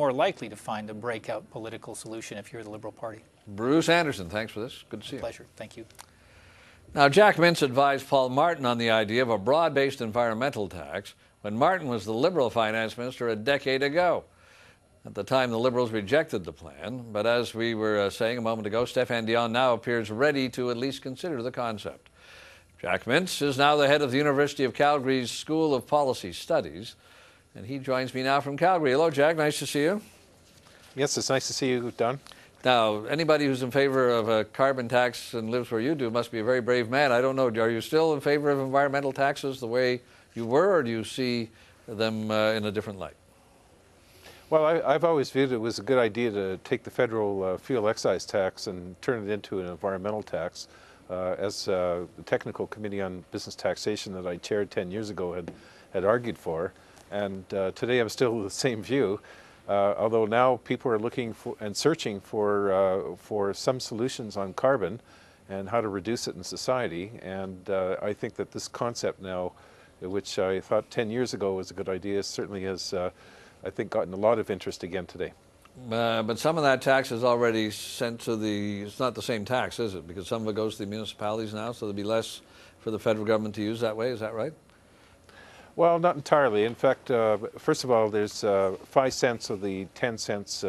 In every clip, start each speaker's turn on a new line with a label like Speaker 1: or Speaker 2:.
Speaker 1: more likely to find a breakout political solution if you're the Liberal Party.
Speaker 2: Bruce Anderson, thanks for this. Good to see you.
Speaker 1: Pleasure. Thank you.
Speaker 2: Now, Jack Mintz advised Paul Martin on the idea of a broad-based environmental tax when Martin was the Liberal finance minister a decade ago. At the time, the Liberals rejected the plan, but as we were saying a moment ago, Stéphane Dion now appears ready to at least consider the concept. Jack Mintz is now the head of the University of Calgary's School of Policy Studies, and he joins me now from Calgary. Hello, Jack. Nice to see you.
Speaker 3: Yes, it's nice to see you, Don.
Speaker 2: Now, anybody who's in favor of a carbon tax and lives where you do must be a very brave man. I don't know. Are you still in favor of environmental taxes the way you were, or do you see them in a different light?
Speaker 3: Well, I've always viewed it was a good idea to take the federal fuel excise tax and turn it into an environmental tax. As the Technical Committee on Business Taxation that I chaired 10 years ago had argued for. And today I'm still of the same view, although now people are looking for and searching for some solutions on carbon and how to reduce it in society. And I think that this concept now, which I thought 10 years ago was a good idea, certainly has I think gotten a lot of interest again today.
Speaker 2: But some of that tax is already sent to it's not the same tax, is it? Because some of it goes to the municipalities now, so there'll be less for the federal government to use that way, is that right?
Speaker 3: Well, not entirely. In fact, first of all, there's 5 cents of the 10 cents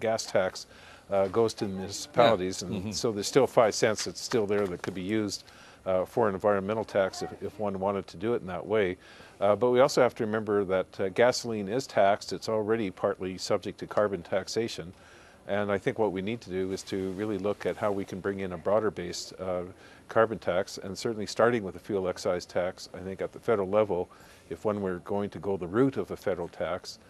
Speaker 3: gas tax goes to the municipalities, and so there's still 5 cents that's still there that could be used for an environmental tax if one wanted to do it in that way. But we also have to remember that gasoline is taxed. It's already partly subject to carbon taxation. And I think what we need to do is to really look at how we can bring in a broader-based carbon tax, and certainly starting with a fuel excise tax, I think at the federal level, if one were going to go the route of a federal tax,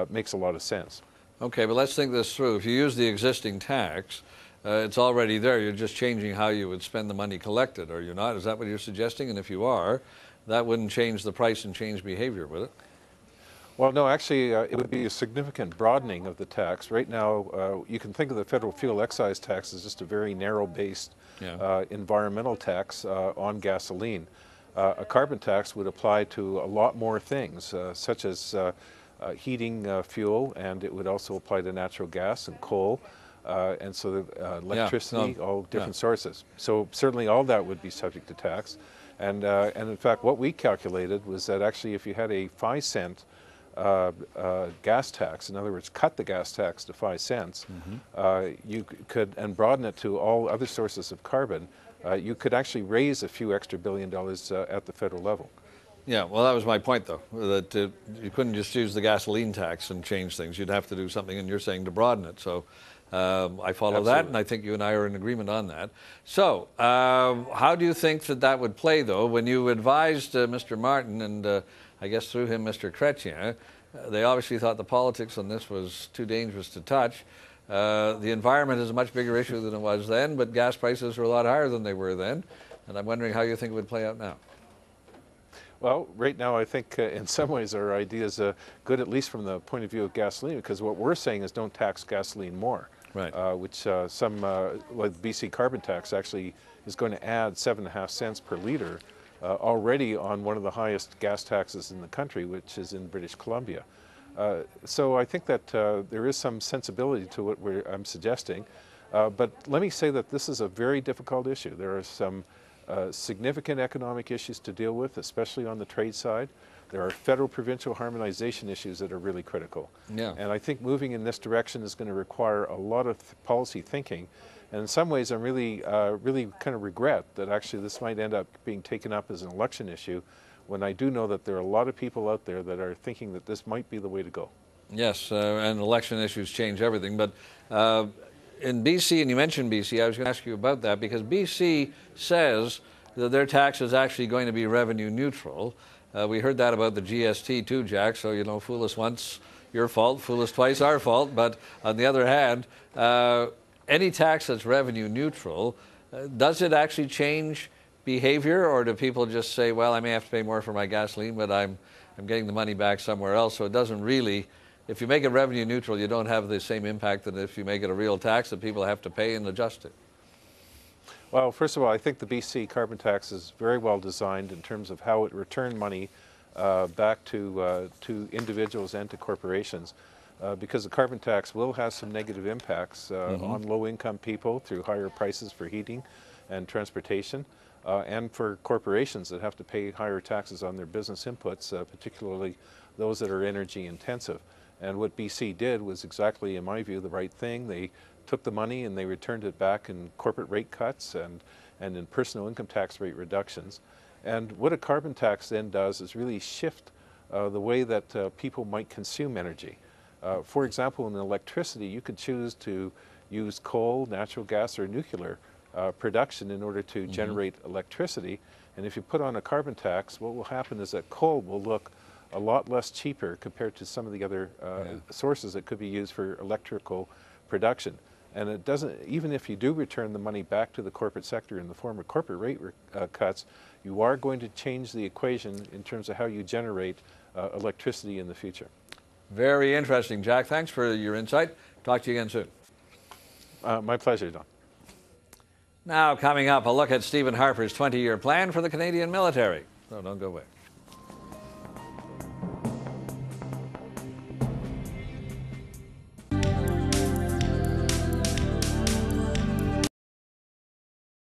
Speaker 3: makes a lot of sense.
Speaker 2: Okay, but let's think this through. If you use the existing tax, it's already there. You're just changing how you would spend the money collected, are you not? Is that what you're suggesting? And if you are, that wouldn't change the price and change behavior, would it?
Speaker 3: Well, no, actually, it would be a significant broadening of the tax. Right now, you can think of the federal fuel excise tax as just a very narrow-based environmental tax on gasoline. A carbon tax would apply to a lot more things, such as heating fuel, and it would also apply to natural gas and coal, and so electricity, all different sources. So certainly all that would be subject to tax. And in fact, what we calculated was that actually if you had a 5 cent gas tax, in other words, cut the gas tax to 5 cents, you could, and broaden it to all other sources of carbon, you could actually raise a few extra $1 billion at the federal level.
Speaker 2: Yeah, well, that was my point, though, that you couldn't just use the gasoline tax and change things. You'd have to do something, and you're saying to broaden it. So I follow that, and I think you and I are in agreement on that. So how do you think that would play, though, when you advised Mr. Martin and I guess through him Mr. Chrétien? They obviously thought the politics on this was too dangerous to touch. The environment is a much bigger issue than it was then, but gas prices are a lot higher than they were then. And I'm wondering how you think it would play out now.
Speaker 3: Well, right now I think in some ways our idea is good, at least from the point of view of gasoline, because what we're saying is don't tax gasoline more. Right. Which some, like BC carbon tax, actually is going to add 7.5 cents per litre already on one of the highest gas taxes in the country, which is in British Columbia. So I think that there is some sensibility to what I'm suggesting. But let me say that this is a very difficult issue. There are some significant economic issues to deal with, especially on the trade side. There are federal provincial harmonization issues that are really critical. Yeah. And I think moving in this direction is going to require a lot of policy thinking. And in some ways, I really kind of regret that actually this might end up being taken up as an election issue, when I do know that there are a lot of people out there that are thinking that this might be the way to go. Yes,
Speaker 2: and election issues change everything. But in BC, and you mentioned BC, I was going to ask you about that, because BC says that their tax is actually going to be revenue neutral. We heard that about the GST too, Jack, so, you know, fool us once, your fault, fool us twice, our fault. But on the other hand, any tax that's revenue neutral, does it actually change behavior, or do people just say, well, I may have to pay more for my gasoline, but I'm getting the money back somewhere else? So it doesn't really, if you make it revenue neutral, you don't have the same impact that if you make it a real tax that people have to pay and adjust it.
Speaker 3: Well, first of all, I think the BC carbon tax is very well designed in terms of how it returned money back to individuals and to corporations. because the carbon tax will have some negative impacts on low-income people through higher prices for heating and transportation, and for corporations that have to pay higher taxes on their business inputs, particularly those that are energy intensive. And what BC did was exactly, in my view, the right thing. They took the money and they returned it back in corporate rate cuts and in personal income tax rate reductions. And what a carbon tax then does is really shift the way that people might consume energy. For example, in electricity, you could choose to use coal, natural gas, or nuclear production in order to generate electricity. And if you put on a carbon tax, what will happen is that coal will look a lot less cheaper compared to some of the other sources that could be used for electrical production. And it doesn't, even if you do return the money back to the corporate sector in the form of corporate rate cuts, you are going to change the equation in terms of how you generate electricity in the future.
Speaker 2: Very interesting, Jack. Thanks for your insight. Talk to you again soon.
Speaker 3: My pleasure, Don.
Speaker 2: Now, coming up, a look at Stephen Harper's 20-year plan for the Canadian military. So don't go away.